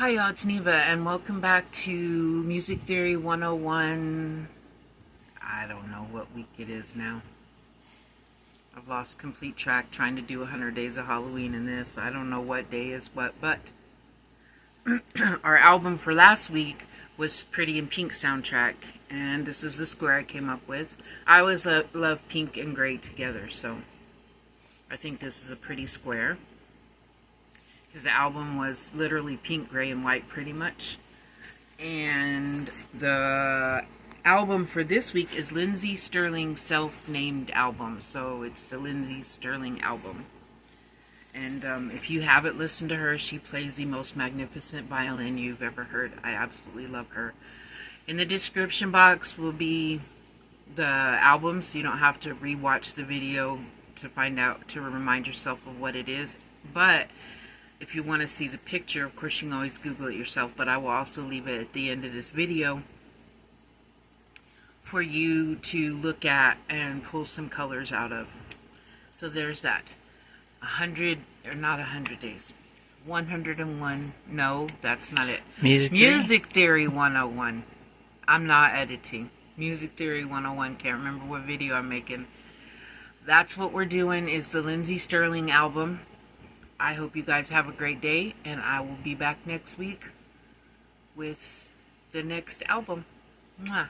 Hi y'all, it's Neva and welcome back to Music Theory 101. I don't know what week it is now. I've lost complete track trying to do 100 Days of Halloween in this. I don't know what day is what, but our album for last week was Pretty in Pink soundtrack, and this is the square I came up with. I always love pink and gray together, so I think this is a pretty square. His album was literally pink, gray, and white pretty much. And the album for this week is Lindsey Sterling's self-named album. So it's the Lindsey Sterling album. And if you haven't listened to her, she plays the most magnificent violin you've ever heard. I absolutely love her. In the description box will be the album, so you don't have to rewatch the video to find out, to remind yourself of what it is. But if you want to see the picture, of course you can always Google it yourself, but I will also leave it at the end of this video for you to look at and pull some colors out of. So there's that. 100, or not 100 days. 101. No, that's not it. Music Theory 101. I'm not editing. Music Theory 101. Can't remember what video I'm making. That's what we're doing, is the Lindsey Sterling album. I hope you guys have a great day, and I will be back next week with the next album. Mwah.